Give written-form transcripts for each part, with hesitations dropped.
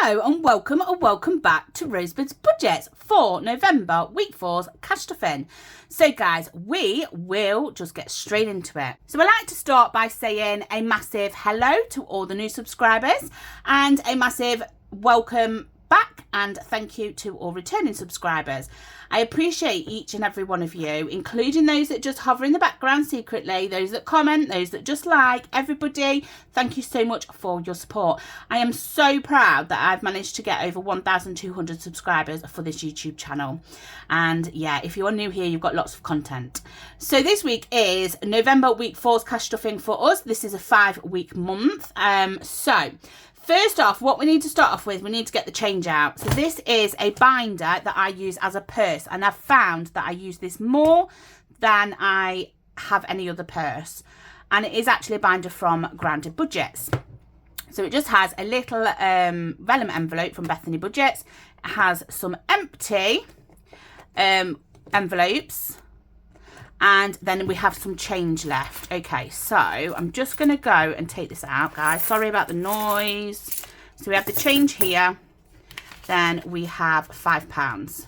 Hello and welcome back to Rosebud's Budgets for November week 4's cash stuffing. So guys, we will just get straight into it. So I like to start by saying a massive hello to all the new subscribers and a massive welcome back and thank you to all returning subscribers. I appreciate each and every one of you, including those that just hover in the background secretly, those that comment, those that just like, everybody. Thank you so much for your support. I am so proud that I've managed to get over 1,200 subscribers for this YouTube channel. And yeah, if you're new here, you've got lots of content. So this week is November week 4's cash stuffing for us. This is a 5-week month. First off, what we need to start off with, we need to get the change out. So this is a binder that I use as a purse, and I've found that I use this more than I have any other purse. And it is actually a binder from Grounded Budgets. So it just has a little vellum envelope from Batty Budgets. It has some empty envelopes. And then we have some change left. Okay, so I'm just going to go and take this out, guys. Sorry about the noise. So we have the change here. Then we have £5.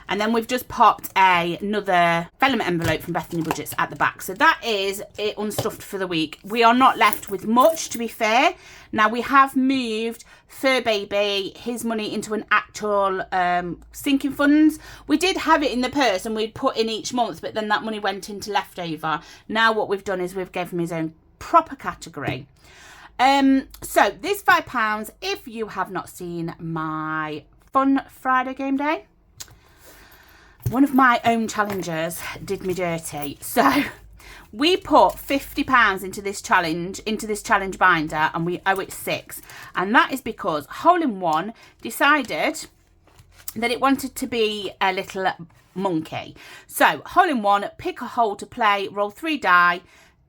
And then we've just popped another vellum envelope from Batty Budgets at the back. So that is it unstuffed for the week. We are not left with much, to be fair. Now, we have moved Fur Baby, his money, into an actual sinking funds. We did have it in the purse and we'd put in each month, but then that money went into leftover. Now what we've done is we've given him his own proper category. So this £5, if you have not seen my Fun Friday game day, one of my own challengers did me dirty. So we put £50 into this challenge binder, and we owe it 6. And that is because Hole in One decided that it wanted to be a little monkey. So Hole in One, pick a hole to play, roll 3 dice.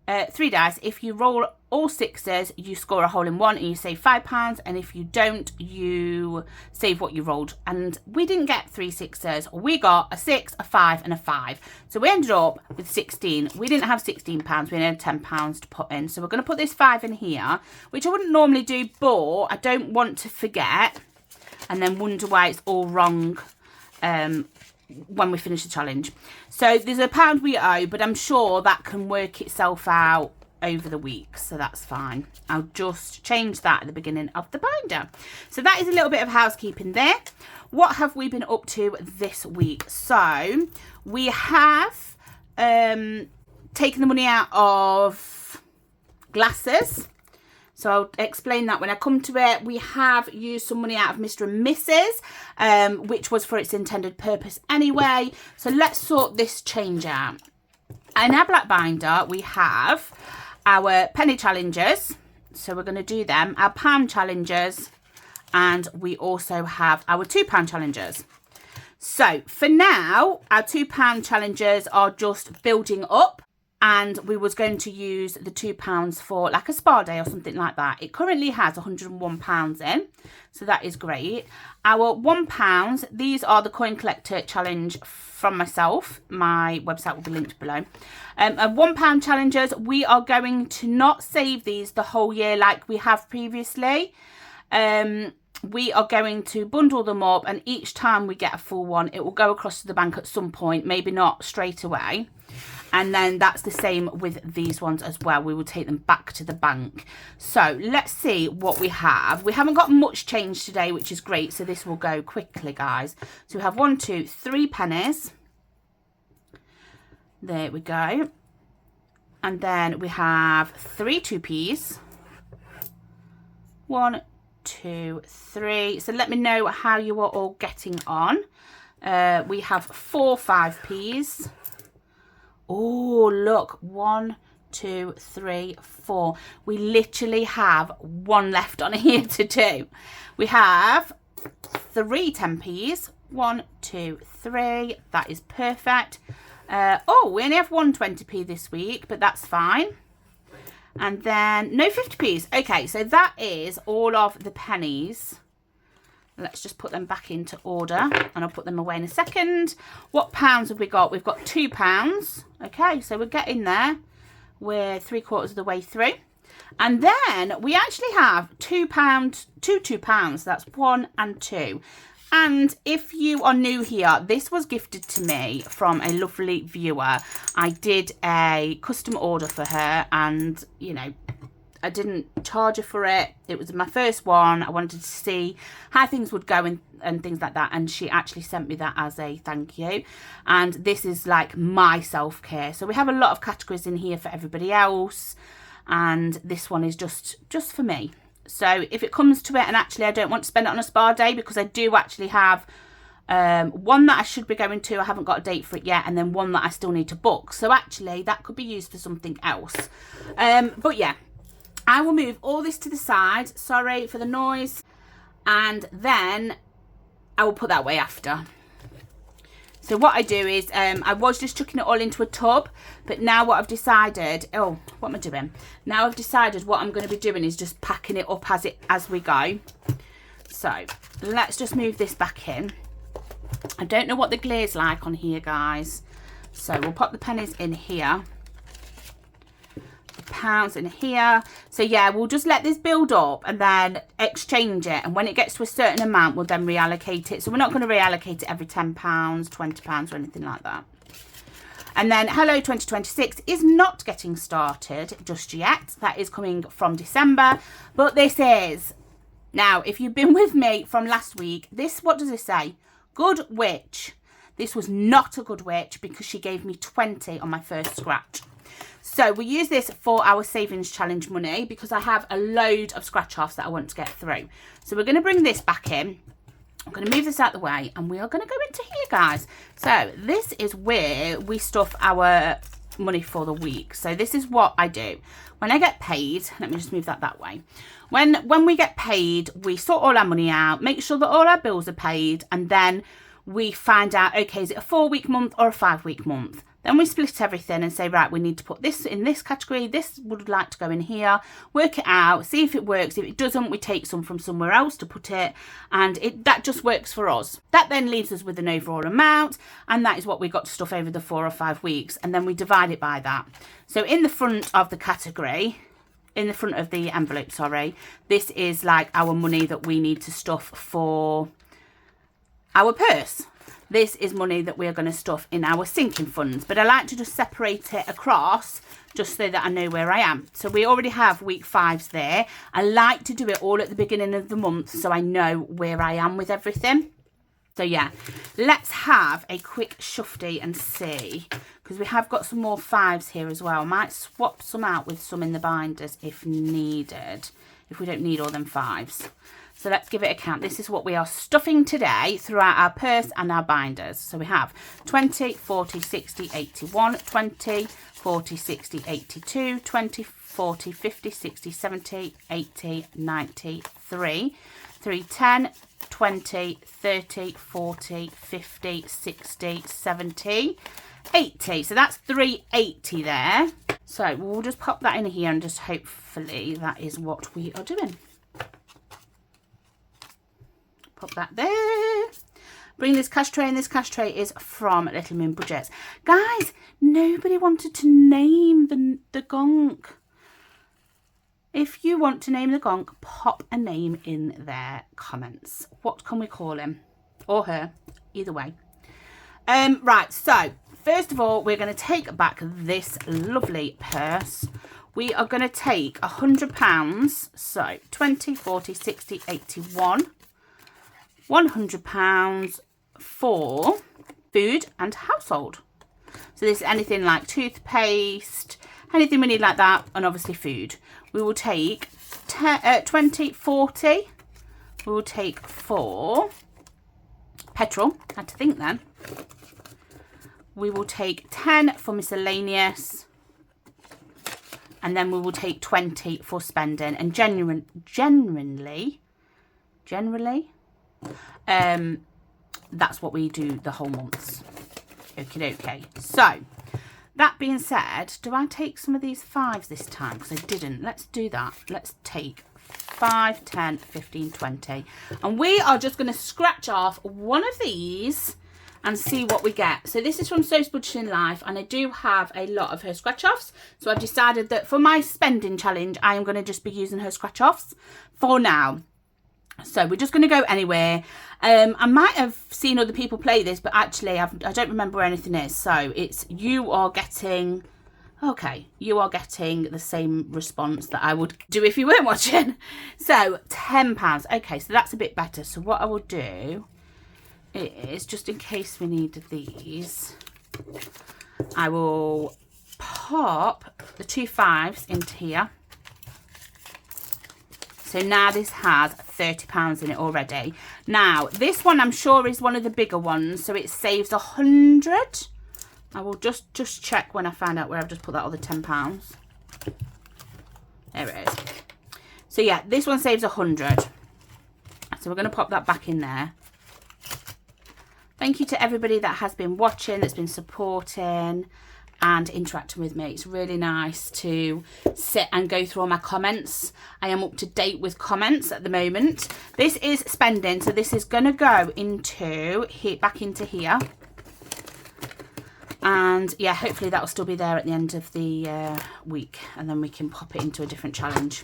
If you roll all 6s, you score a hole in one and you save £5. And if you don't, you save what you rolled. And we didn't get 3 6s. We got a 6, a 5 and a 5. So we ended up with 16. We didn't have £16. We only had £10 to put in. So we're going to put this 5 in here, which I wouldn't normally do, but I don't want to forget and then wonder why it's all wrong when we finish the challenge. So there's £1 we owe, but I'm sure that can work itself out over the week, so that's fine. I'll just change that at the beginning of the binder. So that is a little bit of housekeeping there. What have we been up to this week? So we have taken the money out of glasses. So I'll explain that when I come to it. We have used some money out of Mr. and Mrs., which was for its intended purpose anyway. So let's sort this change out. In our black binder, we have our penny challengers. So we're going to do them. Our pound challengers. And we also have our £2 challengers. So for now, our £2 challengers are just building up. And we was going to use the £2 for like a spa day or something like that. It currently has £101 in, so that is great. Our £1, these are the coin collector challenge from myself. My website will be linked below. £1 challengers, we are going to not save these the whole year like we have previously. We are going to bundle them up, and each time we get a full one, it will go across to the bank at some point, maybe not straight away. And then that's the same with these ones as well. We will take them back to the bank. So let's see what we have. We haven't got much change today, which is great. So this will go quickly, guys. So we have 1, 2, 3 pennies. There we go. And then we have 3 2p's. 1, 2, 3. So let me know how you are all getting on. We have 4 5p's. Oh, look, 1, 2, 3, 4. We literally have 1 left on here to do. We have 3 10p's. 1, 2, 3. That is perfect. Oh, we only have 1 20p this week, but that's fine. And then no 50p's. Okay, so that is all of the pennies. Let's just put them back into order, and I'll put them away in a second. What pounds have we got? We've got £2. Okay, so we're getting there. We're 3/4 of the way through. And then we actually have £2, two £2. That's 1 and 2. And if you are new here, this was gifted to me from a lovely viewer. I did a custom order for her and, you know, I didn't charge her for it. It was my first one. I wanted to see how things would go and things like that. And she actually sent me that as a thank you. And this is like my self-care. So we have a lot of categories in here for everybody else. And this one is just for me. So if it comes to it, and actually I don't want to spend it on a spa day, because I do actually have one that I should be going to. I haven't got a date for it yet. And then one that I still need to book. So actually that could be used for something else. But yeah, I will move all this to the side. Sorry for the noise. And then I will put that away after. So what I do is, I was just chucking it all into a tub, but now what I've decided, oh, what am I doing? Now I've decided what I'm going to be doing is just packing it up as we go. So let's just move this back in. I don't know what the glare's like on here, guys. So we'll pop the pennies in here. Pounds in here. So yeah, we'll just let this build up and then exchange it, and when it gets to a certain amount we'll then reallocate it. So we're not going to reallocate it every £10, £20 or anything like that. And then Hello 2026 is not getting started just yet. That is coming from December, but this is, now if you've been with me from last week, this, what does it say? Good witch. This was not a good witch because she gave me 20 on my first scratch. So we use this for our savings challenge money because I have a load of scratch offs that I want to get through. So we're going to bring this back in. I'm going to move this out of the way and we are going to go into here, guys. So this is where we stuff our money for the week. So this is what I do. When I get paid, let me just move that way. When we get paid, we sort all our money out, make sure that all our bills are paid, and then we find out, okay, is it a 4-week month or a 5-week month? Then we split everything and say, right, we need to put this in this category. This would like to go in here. Work it out. See if it works. If it doesn't, we take some from somewhere else to put it. And that just works for us. That then leaves us with an overall amount. And that is what we got to stuff over the 4 or 5 weeks. And then we divide it by that. So in the front of the category, in the front of the envelope, sorry, this is like our money that we need to stuff for our purse. This is money that we're going to stuff in our sinking funds. But I like to just separate it across just so that I know where I am. So we already have week 5s there. I like to do it all at the beginning of the month so I know where I am with everything. So yeah, let's have a quick shufty and see. Because we have got some more 5s here as well. I might swap some out with some in the binders if needed. If we don't need all them 5s. So let's give it a count. This is what we are stuffing today throughout our purse and our binders. So we have 20, 40, 60, 81, 20, 40, 60, 82, 20, 40, 50, 60, 70, 80, 90, 3, 10, 20, 30, 40, 50, 60, 70, 80. So that's 380 there. So we'll just pop that in here and just hopefully that is what we are doing. Pop that there. Bring this cash tray, and this cash tray is from Little Moon Budgets. Guys, nobody wanted to name the gonk. If you want to name the gonk, pop a name in their comments. What can we call him? Or her. Either way. Right, so first of all, we're going to take back this lovely purse. We are going to take £100. So 20, 40, 60, 81. £100 for food and household. So this is anything like toothpaste, anything we need like that, and obviously food. We will take 20, 40. We will take 4 petrol. I had to think then. We will take 10 for miscellaneous. And then we will take 20 for spending. And generally, that's what we do the whole months. Okay. So that being said, do I take some of these 5s this time? Because I didn't. Let's do that. Let's take 5, 10, 15, 20. And we are just going to scratch off one of these and see what we get. So this is from So's Budgeting Life, and I do have a lot of her scratch offs. So I've decided that for my spending challenge, I am going to just be using her scratch offs for now. So we're just going to go anywhere. I might have seen other people play this, but actually I don't remember where anything is. So it's you are getting the same response that I would do if you weren't watching. So £10. Okay, so that's a bit better. So what I will do is, just in case we need these, I will pop the 2 5s into here. So now this has £30 in it already. Now this one I'm sure is one of the bigger ones, so it saves 100. I will just check when I find out where I've just put that other £10. There it is. So yeah, this one saves 100. So we're going to pop that back in there. Thank you to everybody that has been watching, that's been supporting and interacting with me. It's really nice to sit and go through all my comments. I am up to date with comments at the moment. This is spending, so this is going to go into here, back into here. And yeah, hopefully that will still be there at the end of the week, and then we can pop it into a different challenge.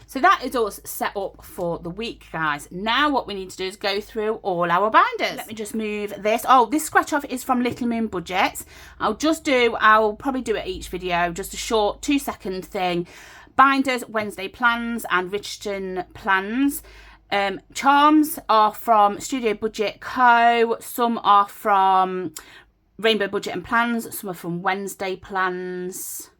So that is all set up for the week, guys. Now what we need to do is go through all our binders. Let me just move this. Oh, this scratch off is from Little Moon Budgets. I'll probably do it each video, just a short 2-second thing. Binders, Wednesday plans and Richardson plans. Charms are from Studio Budget Co. Some are from Rainbow Budget and Plans. Some are from Wednesday Plans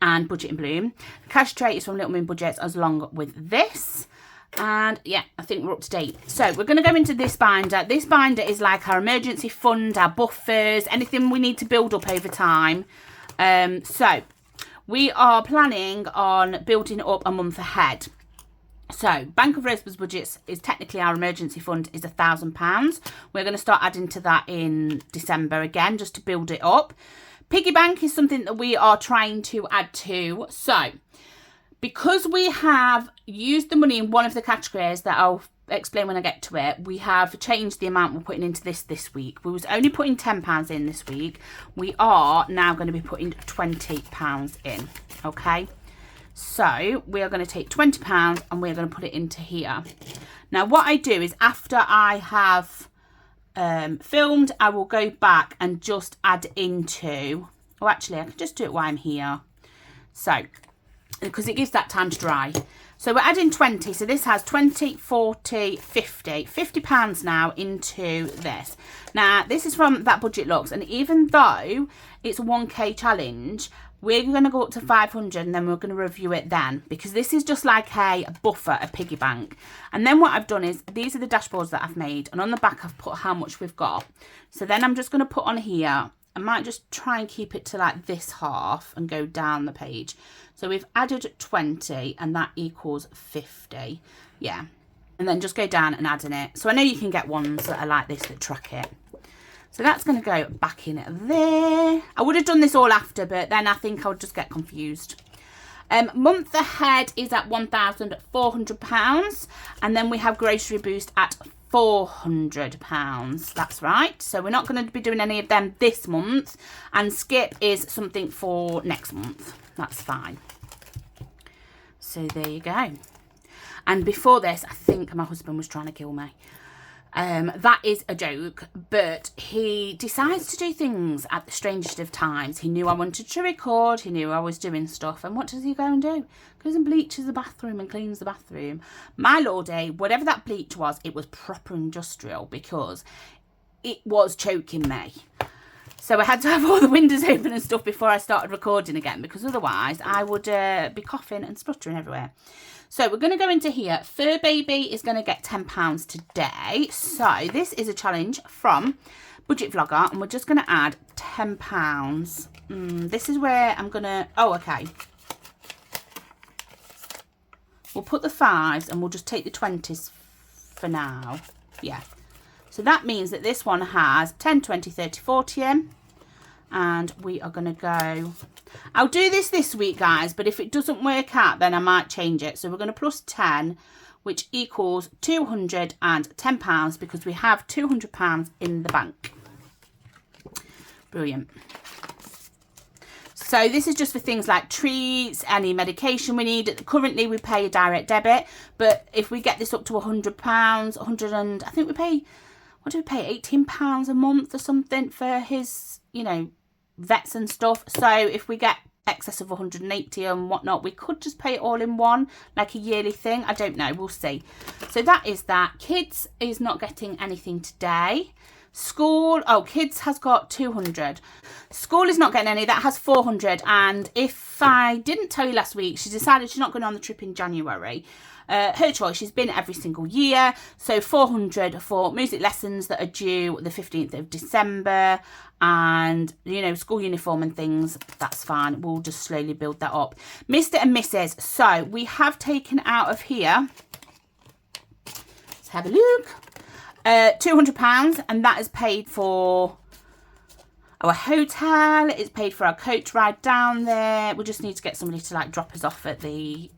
and Budget and Bloom. The cash tray is from Little Moon Budgets, as along with this. And yeah, I think we're up to date. So we're going to go into this binder. This binder is like our emergency fund, our buffers, anything we need to build up over time. So we are planning on building up a month ahead. So Bank of Rosebud's Budgets is technically our emergency fund, is £1,000. We're going to start adding to that in December again, just to build it up. Piggy bank is something that we are trying to add to. So because we have used the money in one of the categories that I'll explain when I get to it, we have changed the amount we're putting into this week. We was only putting £10 in this week. We are now going to be putting £20 in. Okay, so we are going to take £20 and we're going to put it into here. Now what I do is, after I have filmed, I will go back and just add into, oh actually I can just do it while I'm here, so because it gives that time to dry. So we're adding 20, so this has 20, 40, 50 £50 now into this. Now this is from That Budget Looks, and even though it's a 1k challenge, we're going to go up to 500 and then we're going to review it then, because this is just like a buffer, a piggy bank. And then what I've done is, these are the dashboards that I've made, and on the back I've put how much we've got. So then I'm just going to put on here, I might just try and keep it to like this half and go down the page. So we've added 20 and that equals 50. Yeah. And then just go down and add in it. So I know you can get ones that are like this that track it. So that's going to go back in there. I would have done this all after, but then I think I would just get confused. Month ahead is at £1,400. And then we have Grocery Boost at £400. That's right. So we're not going to be doing any of them this month. And Skip is something for next month. That's fine. So there you go. And before this, I think my husband was trying to kill me. That is a joke, but he decides to do things at the strangest of times. He knew I wanted to record, he knew I was doing stuff, and what does he go and do? Goes and bleaches the bathroom and cleans the bathroom. My lordy, whatever that bleach was, it was proper industrial, because it was choking me. So I had to have all the windows open and stuff before I started recording again, because otherwise I would be coughing and spluttering everywhere. So we're going to go into here. Fur Baby is going to get £10 today. So this is a challenge from Budget Vlogger, and we're just going to add £10. This is where I'm going to, oh, okay. We'll put the 5s and we'll just take the 20s for now. Yeah. So that means that this one has 10, 20, 30, 40 in. And we are going to go, I'll do this week, guys, but if it doesn't work out, then I might change it. So we're going to plus 10, which equals £210, because we have £200 in the bank. Brilliant. So this is just for things like treats, any medication we need. Currently we pay a direct debit, but if we get this up to £100, 100 and I think we pay, what do we pay, £18 a month or something for his, you know, vets and stuff. So if we get excess of 180 and whatnot, we could just pay it all in one, like a yearly thing. I don't know, we'll see. So that is that. Kids is not getting anything today. School, oh, kids has got 200. School is not getting any, that has 400. And if I didn't tell you last week, she decided she's not going on the trip in January. Her choice, she's been every single year. So 400 for music lessons that are due the 15th of December. And, you know, school uniform and things, that's fine. We'll just slowly build that up. Mr. and Mrs. So we have taken out of here, let's have a look. £200, and that is paid for our hotel. It's paid for our coach ride down there. We just need to get somebody to like drop us off at the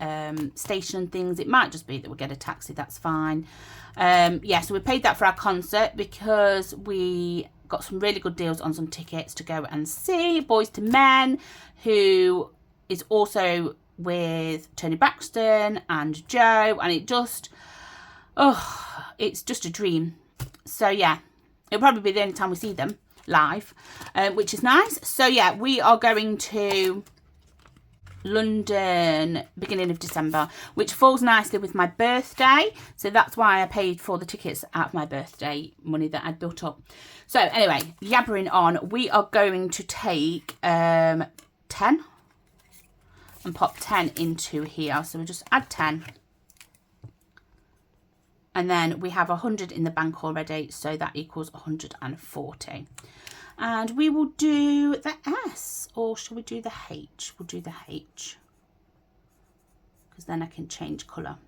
station and things. It might just be that we'll get a taxi, that's fine. Yeah, so we paid that for our concert because we got some really good deals on some tickets to go and see Boys to Men, who is also with Tony Braxton and Joe, and it just, oh, it's just a dream. So yeah, it'll probably be the only time we see them live, which is nice. So yeah, we are going to London beginning of December, which falls nicely with my birthday. So that's why I paid for the tickets out of my birthday money that I'd built up. So anyway, yabbering on, we are going to take 10 and pop 10 into here. So we'll just add 10. And then we have 100 in the bank already, so that equals 140. And we will do the S, or shall we do the H? We'll do the H, because then I can change colour.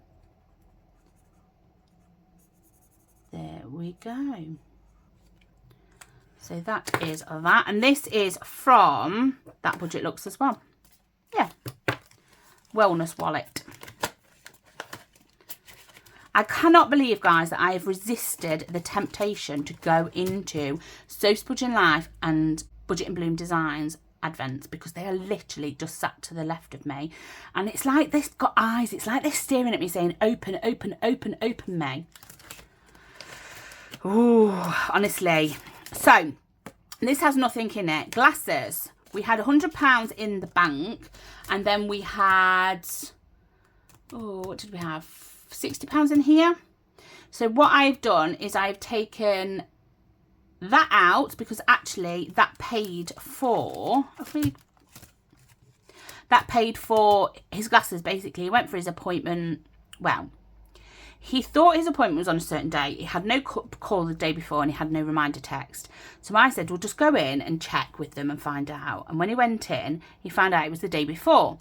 There we go. So that is that, and this is from That Budget Looks as well. Yeah, wellness wallet. I cannot believe, guys, that I have resisted the temptation to go into So Spudging Life and Budget and Bloom Designs advents, because they are literally just sat to the left of me. And it's like they've got eyes. It's like they're staring at me saying, open, open, open, open me. Ooh, honestly. So, this has nothing in it. Glasses. We had £100 in the bank. And then we had, oh, what did we have? £60 in here. So what I've done is I've taken that out, because actually that paid for his glasses. Basically, he went for his appointment. Well, he thought his appointment was on a certain day. He had no call the day before, and he had no reminder text. So I said, we'll just go in and check with them and find out. And when he went in, he found out it was the day before,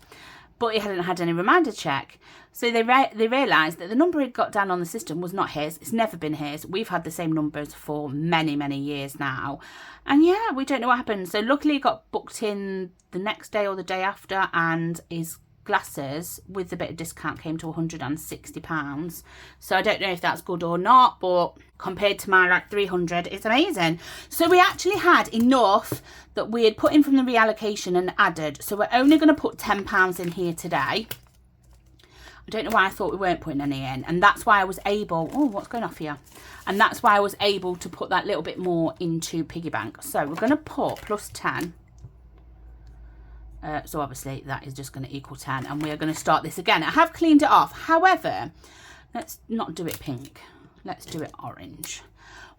but he hadn't had any reminder check. So they realised that the number he'd got down on the system was not his. It's never been his. We've had the same numbers for many, many years now. And yeah, we don't know what happened. So luckily he got booked in the next day or the day after, and his glasses with a bit of discount came to £160. So I don't know if that's good or not, but compared to my like 300, it's amazing. So we actually had enough that we had put in from the reallocation and added. So we're only going to put £10 in here today. I don't know why I thought we weren't putting any in, and that's why I was able, oh, what's going off here? And that's why I was able to put that little bit more into piggy bank. So we're going to put plus 10. So obviously that is just going to equal 10, and we are going to start this again. I have cleaned it off. However, let's not do it pink. Let's do it orange.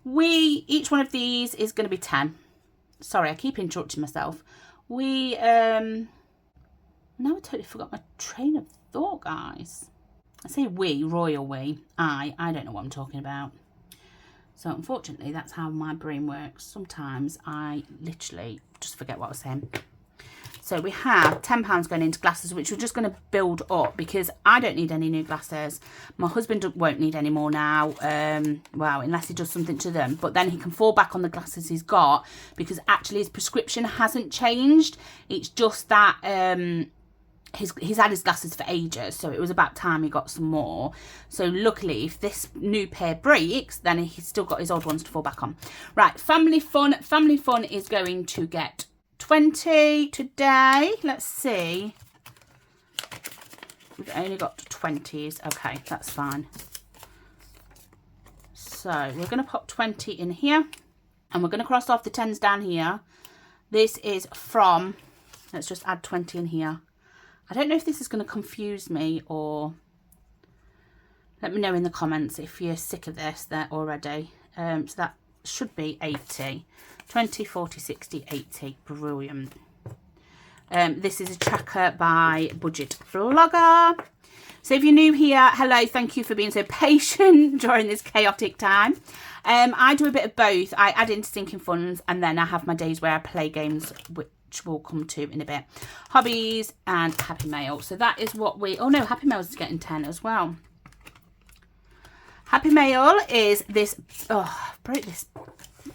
Each one of these is going to be 10. Sorry, I keep interrupting myself. Now I totally forgot my train of thought, guys. I say we, royal we. I don't know what I'm talking about. So unfortunately, that's how my brain works. Sometimes I literally just forget what I was saying. So we have £10 going into glasses, which we're just going to build up, because I don't need any new glasses. My husband won't need any more now, well, unless he does something to them. But then he can fall back on the glasses he's got, because actually his prescription hasn't changed. It's just that he's had his glasses for ages, so it was about time he got some more. So luckily, if this new pair breaks, then he's still got his old ones to fall back on. Right, family fun. Family fun is going to get 20 today. Let's see. We've only got 20s. Okay, that's fine. So we're going to pop 20 in here, and we're going to cross off the 10s down here. This is from, let's just add 20 in here. I don't know if this is going to confuse me, or let me know in the comments if you're sick of this there already. So that should be 80. 20, 40, 60, 80. Brilliant. This is a tracker by Budget Vlogger. So if you're new here, hello, thank you for being so patient during this chaotic time. I do a bit of both. I add in sinking funds, and then I have my days where I play games, which we'll come to in a bit. Hobbies and Happy Mail. So that is what we, oh no, Happy Mail is getting 10 as well. Happy Mail is this, oh, I broke this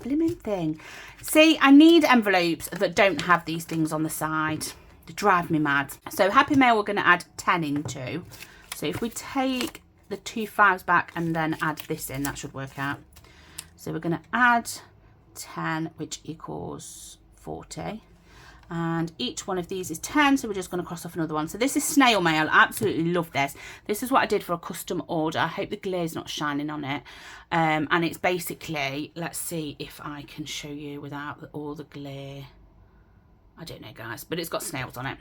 blooming thing. See, I need envelopes that don't have these things on the side. They drive me mad. So Happy Mail we're going to add 10 into. So if we take the 2 5s back and then add this in, that should work out. So we're going to add 10, which equals 40. And each one of these is 10, so we're just going to cross off another one. So this is snail mail. I absolutely love this. This is what I did for a custom order. I hope the glare's not shining on it. And it's basically, let's see if I can show you without all the glare. I don't know, guys, but it's got snails on it.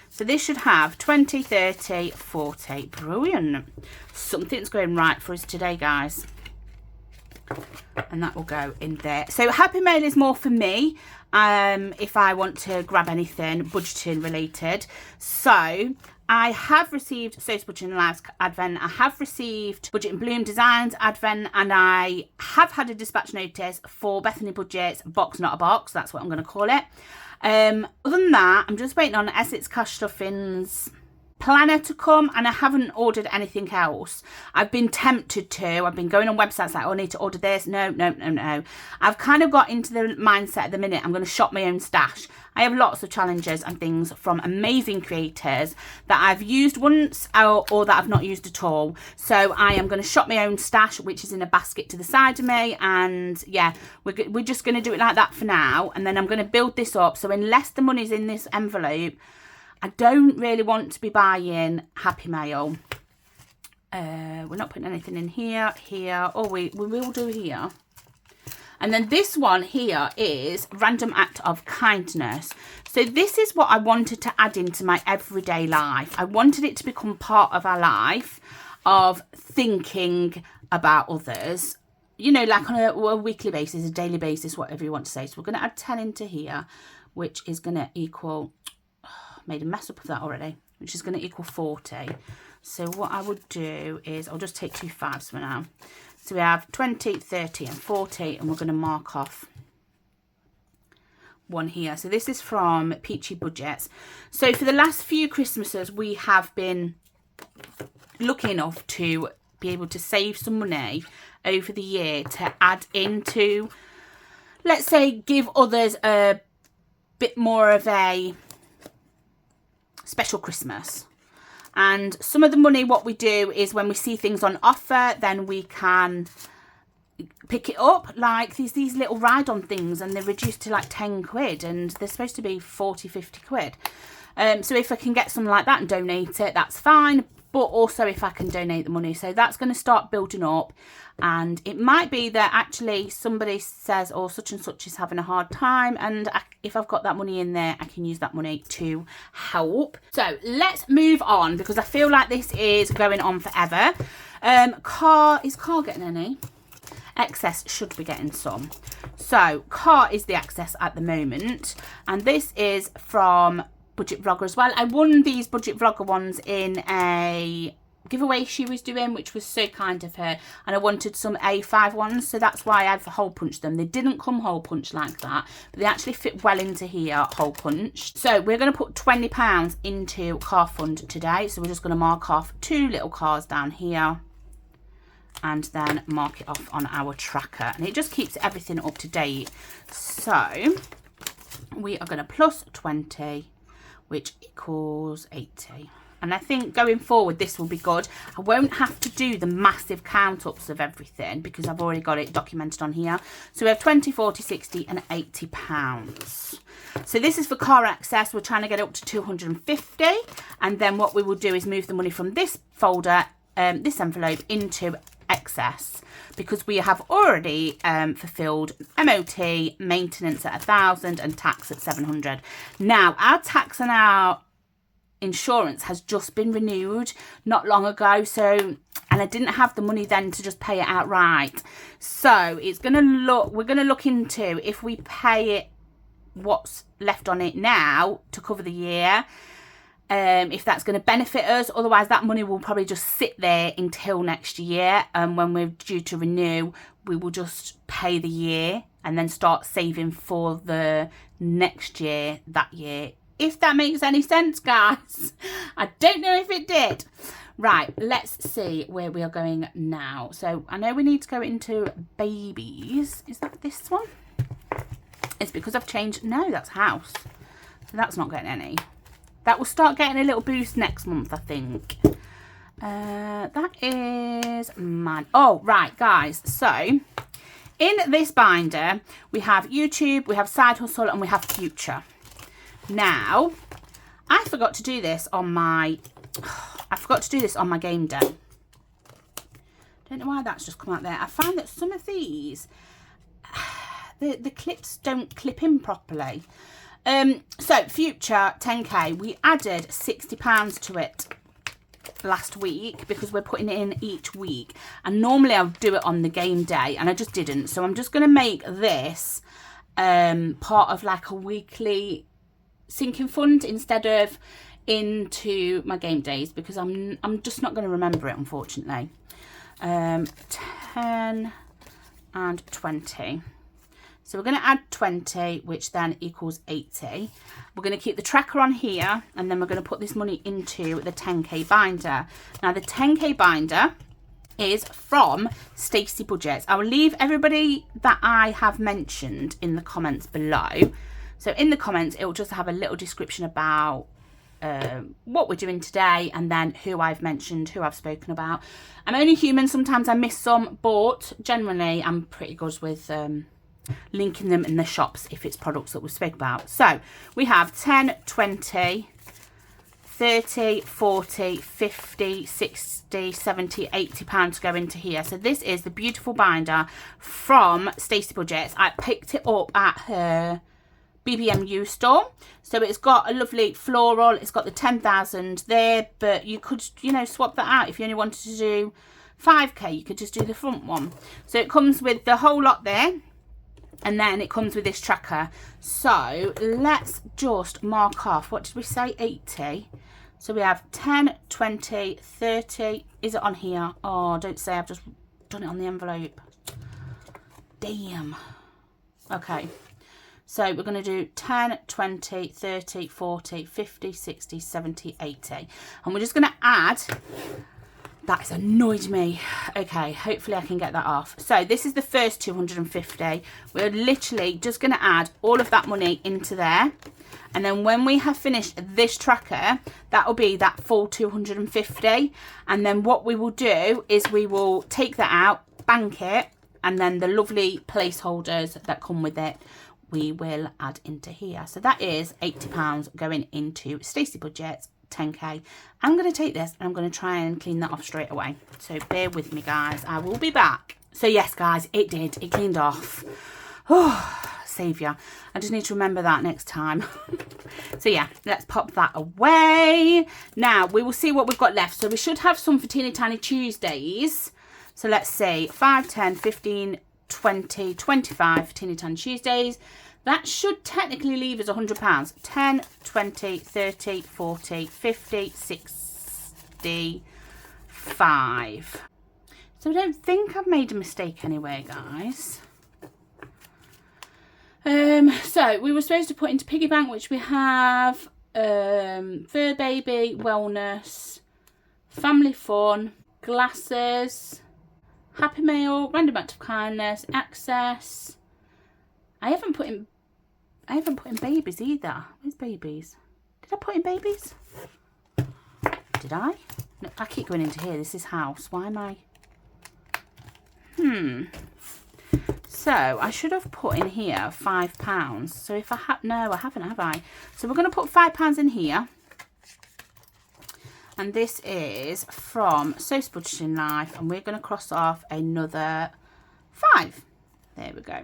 So this should have 20, 30, 40. Brilliant. Something's going right for us today, guys. And that will go in there. So Happy Mail is more for me, if I want to grab anything budgeting related. So I have received So's Budget and Lives Advent. I have received Budget and Bloom Designs Advent, and I have had a dispatch notice for Bethany Budget's Box Not a Box. That's what I'm going to call it. Other than that, I'm just waiting on Essex Cash Stuffing's planner to come, and I haven't ordered anything else. I've been tempted to. I've been going on websites like, oh, I need to order this. No. I've kind of got into the mindset at the minute, I'm going to shop my own stash. I have lots of challenges and things from amazing creators that I've used once or that I've not used at all. So I am going to shop my own stash, which is in a basket to the side of me. And yeah, we're just going to do it like that for now. And then I'm going to build this up. So unless the money's in this envelope, I don't really want to be buying Happy Mail. We're not putting anything in here. Oh, we will do here. And then this one here is Random Act of Kindness. So this is what I wanted to add into my everyday life. I wanted it to become part of our life, of thinking about others. You know, like on a weekly basis, a daily basis, whatever you want to say. So we're going to add 10 into here, which is going to equal... made a mess up of that already, which is going to equal 40. So what I would do is I'll just take 2 5s for now. So we have 20, 30 and 40, and we're going to mark off one here. So this is from Peachy Budgets. So for the last few Christmases, we have been lucky enough to be able to save some money over the year to add into, let's say, give others a bit more of a special Christmas. And some of the money, what we do is when we see things on offer, then we can pick it up, like these little ride-on things, and they're reduced to like 10 quid, and they're supposed to be 40, 50 quid. So if I can get something like that and donate it, that's fine. But also if I can donate the money. So that's going to start building up. And it might be that actually somebody says, oh, such and such is having a hard time. And if I've got that money in there, I can use that money to help. So let's move on, because I feel like this is going on forever. Is car getting any? Excess should be getting some. So car is the excess at the moment. And this is from Budget Vlogger as well. I won these Budget Vlogger ones in a giveaway she was doing, which was so kind of her, and I wanted some A5 ones, so that's why I've hole punched them. They didn't come hole punched like that, but they actually fit well into here hole punched. So we're going to put £20 into car fund today. So we're just going to mark off 2 little cars down here and then mark it off on our tracker, and it just keeps everything up to date. So we are going to plus 20. which equals 80. And I think going forward, this will be good. I won't have to do the massive count ups of everything because I've already got it documented on here. So we have 20, 40, 60 and 80 pounds. So this is for car access. We're trying to get up to 250. And then what we will do is move the money from this folder, this envelope, into excess, because we have already fulfilled MOT, maintenance at 1,000 and tax at 700. Now, our tax and our insurance has just been renewed not long ago, so, and I didn't have the money then to just pay it outright. So it's gonna look, we're gonna look into if we pay it what's left on it now to cover the year, if that's going to benefit us. Otherwise that money will probably just sit there until next year, and when we're due to renew we will just pay the year and then start saving for the next year, that year. If that makes any sense, guys. I don't know if it did. Right, let's see where we are going now. So I know we need to go into babies. Is that this one? It's because I've changed. No, that's house. So that's not getting any. That will start getting a little boost next month, I think. That is mine. Oh, right, guys. So in this binder, we have YouTube, we have Side Hustle, and we have Future. Now, I forgot to do this on my game day. Don't know why that's just come out there. I find that some of these, the clips don't clip in properly. So Future 10k, we added £60 to it last week because we're putting it in each week, and normally I would do it on the game day and I just didn't. So I'm just going to make this part of like a weekly sinking fund instead of into my game days, because I'm just not going to remember it, unfortunately. 10 and 20. So we're going to add 20, which then equals 80. We're going to keep the tracker on here, and then we're going to put this money into the 10k binder. Now the 10k binder is from Stacey Budgets. I will leave everybody that I have mentioned in the comments below. So in the comments, it will just have a little description about what we're doing today, and then who I've mentioned, who I've spoken about. I'm only human. Sometimes I miss some, but generally I'm pretty good with linking them in the shops if it's products that we spoke about. So we have 10, 20, 30, 40, 50, 60, 70, 80 pounds to go into here. So this is the beautiful binder from Stacey Budgets. I picked it up at her BBMU store. So it's got a lovely floral, it's got the 10,000 there, but you could, you know, swap that out. If you only wanted to do 5k, you could just do the front one. So it comes with the whole lot there, and then it comes with this tracker. So let's just mark off, what did we say, 80. So we have 10, 20, 30. Is it on here? Oh, don't say I've just done it on the envelope. Damn. Okay. So we're going to do 10, 20, 30, 40, 50, 60, 70, 80. And we're just going to add, that has annoyed me. Okay, hopefully I can get that off. So this is the first 250. We're literally just going to add all of that money into there. And then when we have finished this tracker, that will be that full 250. And then what we will do is we will take that out, bank it, and then the lovely placeholders that come with it, we will add into here. So that is £80 going into Stacey Budgets 10k. I'm going to take this and I'm going to try and clean that off straight away. So bear with me, guys. I will be back. So yes, guys, it did. It cleaned off. Oh, saviour. I just need to remember that next time. So yeah, let's pop that away. Now we will see what we've got left. So we should have some for Teeny Tiny Tuesdays. So let's see, 5, 10, 15, 20, 25 for Teeny Tiny Tuesdays. That should technically leave us £100. 10, 20, 30, 40, 50, 60, 5. So I don't think I've made a mistake anywhere, guys. So we were supposed to put into piggy bank, which we have fur baby, wellness, family fun, glasses, happy meal, random act of kindness, access. I haven't put in babies either. Where's babies? Did I put in babies? Did I? No, I keep going into here. This is house. Why am I? So I should have put in here £5. So if I have, no, I haven't, have I? So we're going to put £5 in here. And this is from So's Budgeting Life. And we're going to cross off another 5. There we go.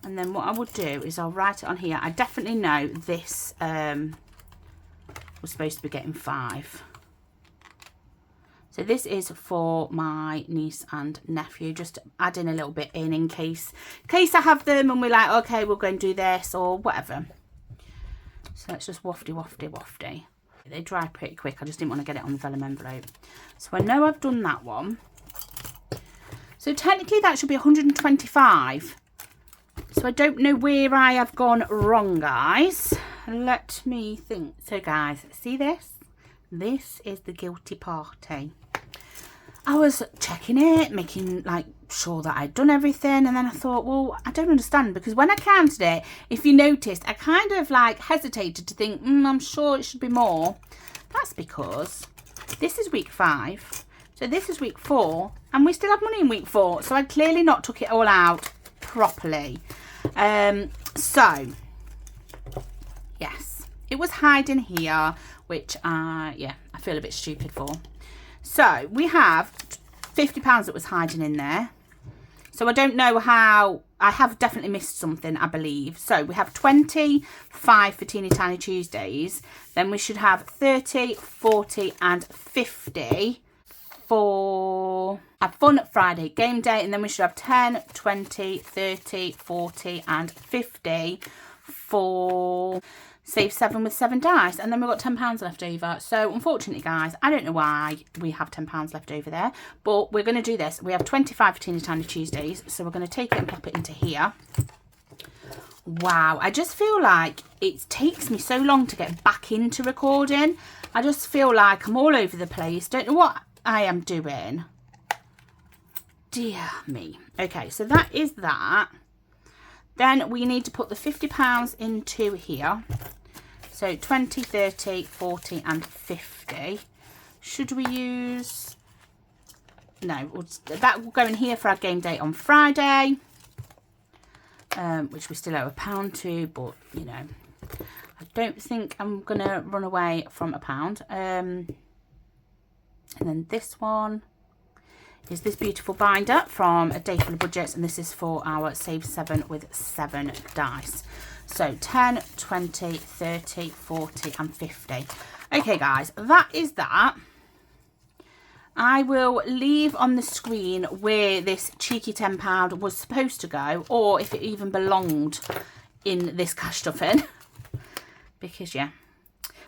And then what I will do is I'll write it on here. I definitely know this was supposed to be getting 5. So this is for my niece and nephew. Just adding a little bit in case I have them and we're like, okay, we'll go and do this or whatever. So let's just wafty. They dry pretty quick. I just didn't want to get it on the vellum envelope. So I know I've done that one. So technically that should be 125. So I don't know where I have gone wrong, guys. Let me think. So guys, see this? This is the guilty party. I was checking it, making like sure that I'd done everything, and then I thought, well, I don't understand, because when I counted it, if you noticed, I kind of like hesitated to think, I'm sure it should be more. That's because this is week 5, so this is week 4, and we still have money in week 4, so I clearly not took it all out properly. So yes, it was hiding here, which yeah, I feel a bit stupid for. So we have £50 that was hiding in there. So I don't know how, I have definitely missed something, I believe. So we have 25 for Teeny Tiny Tuesdays. Then we should have 30, 40 and 50 for a Fun Friday game day. And then we should have 10, 20, 30, 40 and 50 for Save 7 with 7 dice. And then we've got £10 left over. So unfortunately, guys, I don't know why we have £10 left over there, but we're going to do this. We have 25 for Teeny Tiny Tuesdays, so we're going to take it and pop it into here. Wow, I just feel like it takes me so long to get back into recording. I just feel like I'm all over the place. Don't know what I am doing. Dear me. Okay, so that is that. Then we need to put the £50 into here. So 20, 30, 40 and 50. Should we use... No, that will go in here for our game day on Friday. Which we still owe £1 to, but, you know, I don't think I'm going to run away from £1. And then this one is this beautiful binder from A Day Full of Budgets, and this is for our Save 7 with 7 dice. So 10, 20, 30, 40 and 50. Okay, guys, that is that. I will leave on the screen where this cheeky £10 was supposed to go, or if it even belonged in this cash stuffing. Because, yeah,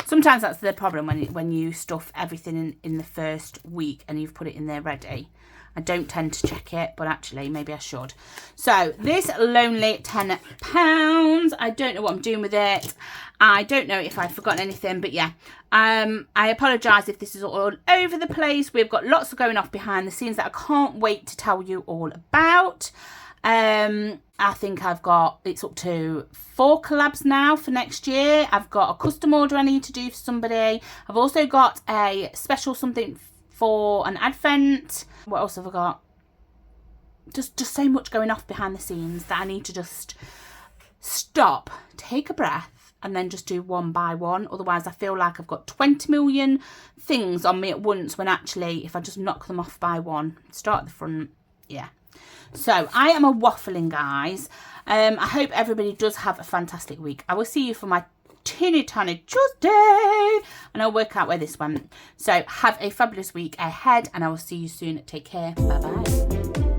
sometimes that's the problem when you stuff everything in the first week and you've put it in there ready. I don't tend to check it, but actually maybe I should. So this lonely £10, I don't know what I'm doing with it. I don't know if I've forgotten anything, but yeah. I apologise if this is all over the place. We've got lots of going off behind the scenes that I can't wait to tell you all about. I think I've got, it's up to 4 collabs now for next year. I've got a custom order I need to do for somebody. I've also got a special something for an advent. What else have I got? Just so much going off behind the scenes that I need to just stop, take a breath, and then just do one by one. Otherwise, I feel like I've got 20 million things on me at once, when actually, if I just knock them off by one, start at the front, yeah. So I am a waffling, guys. I hope everybody does have a fantastic week. I will see you for my Teeny Tiny Tuesday, and I'll work out where this went. So have a fabulous week ahead, and I will see you soon. Take care. Bye bye.